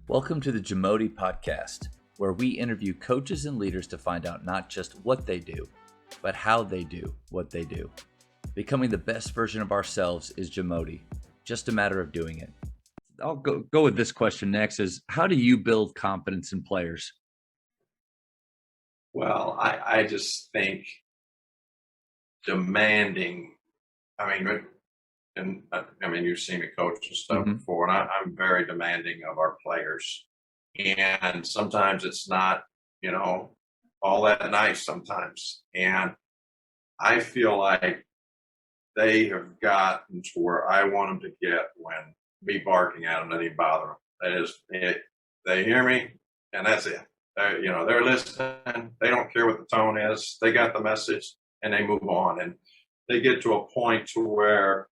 Welcome to the JAMODI podcast, where we interview coaches and leaders to find out not just what they do, but how they do what they do. Becoming the best version of ourselves is JAMODI, just a matter of doing it. I'll go with this question next is, how do you build confidence in players? Well, I just think demanding, you've seen me coach and stuff before, and I'm very demanding of our players. And sometimes it's not, all that nice sometimes. And I feel like they have gotten to where I want them to get when me barking at them doesn't even bother them. That is it. They hear me, and that's it. They're listening. They don't care what the tone is. They got the message, and they move on. And they get to a point to where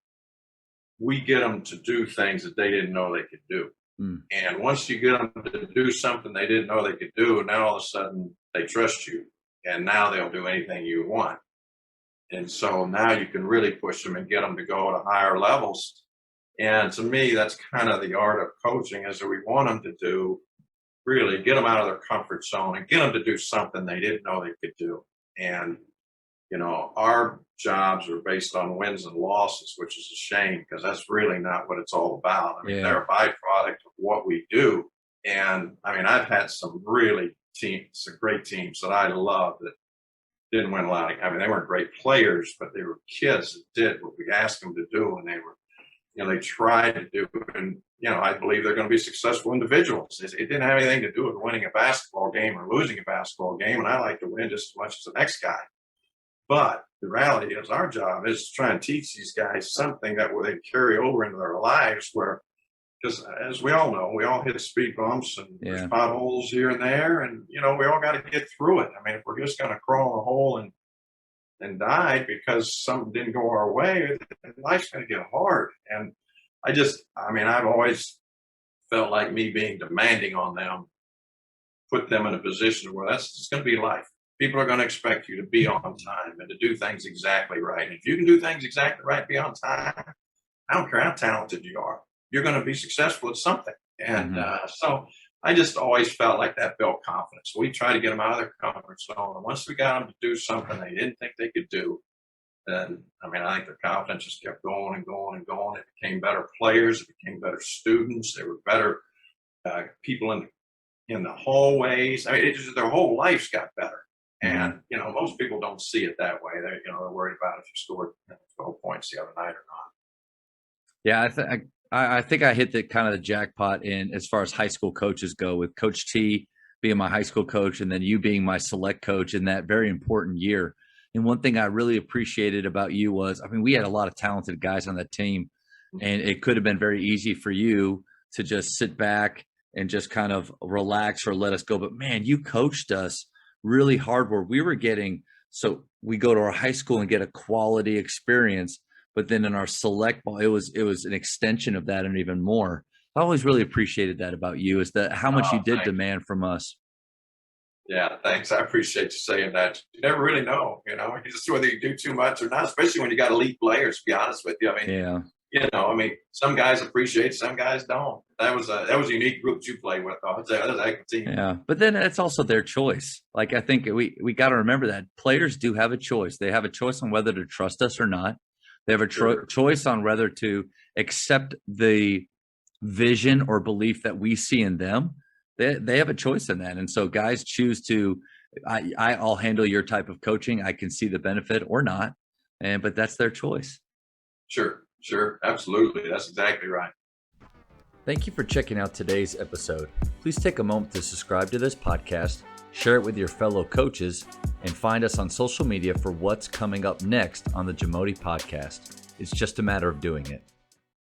we get them to do things that they didn't know they could do. And once you get them to do something they didn't know they could do, now all of a sudden they trust you, and now they'll do anything you want. And so now you can really push them and get them to go to higher levels. And to me, that's kind of the art of coaching, is that we want them to do, really get them out of their comfort zone and get them to do something they didn't know they could do. And, our jobs are based on wins and losses, which is a shame, because that's really not what it's all about. They're a byproduct of what we do. And I've had some great teams that I love that didn't win a lot. They weren't great players, but they were kids that did what we asked them to do, and they were, they tried to do it. And, I believe they're going to be successful individuals. It didn't have anything to do with winning a basketball game or losing a basketball game. And I like to win just as much as the next guy. But the reality is, our job is to try and teach these guys something that will they carry over into their lives, because as we all know, we all hit speed bumps and there's potholes here and there. And, we all got to get through it. If we're just going to crawl in a hole and die because something didn't go our way, life's going to get hard. And I've always felt like me being demanding on them put them in a position where that's just going to be life. People are going to expect you to be on time and to do things exactly right. And if you can do things exactly right, be on time, I don't care how talented you are, you're going to be successful at something. And so I just always felt like that built confidence. We try to get them out of their comfort zone. And once we got them to do something they didn't think they could do, then, I think their confidence just kept going and going and going. It became better players. It became better students. They were better people in the hallways. Their whole lives got better. And, most people don't see it that way. They're worried about if you scored 12 points the other night or not. Yeah, I think I hit the kind of the jackpot in as far as high school coaches go, with Coach T being my high school coach and then you being my select coach in that very important year. And one thing I really appreciated about you was, we had a lot of talented guys on that team, and it could have been very easy for you to just sit back and just kind of relax or let us go. But man, you coached us really hard, where we were getting, so we go to our high school and get a quality experience, but then in our select ball, it was an extension of that and even more. I always really appreciated that about you, is that how much you did demand from us. Yeah, thanks. I appreciate you saying that. You never really know, just whether you do too much or not, especially when you got elite players, to be honest with you. Some guys appreciate, some guys don't. That was a unique group that you played with, though. That was a heck of a team. Yeah, but then it's also their choice. I think we got to remember that players do have a choice. They have a choice on whether to trust us or not. They have a choice on whether to accept the vision or belief that we see in them. They have a choice in that. And so guys choose to, I'll handle your type of coaching. I can see the benefit or not. But that's their choice. Sure. Absolutely. That's exactly right. Thank you for checking out today's episode. Please take a moment to subscribe to this podcast, share it with your fellow coaches, and find us on social media for what's coming up next on the JAMODI podcast. It's just a matter of doing it.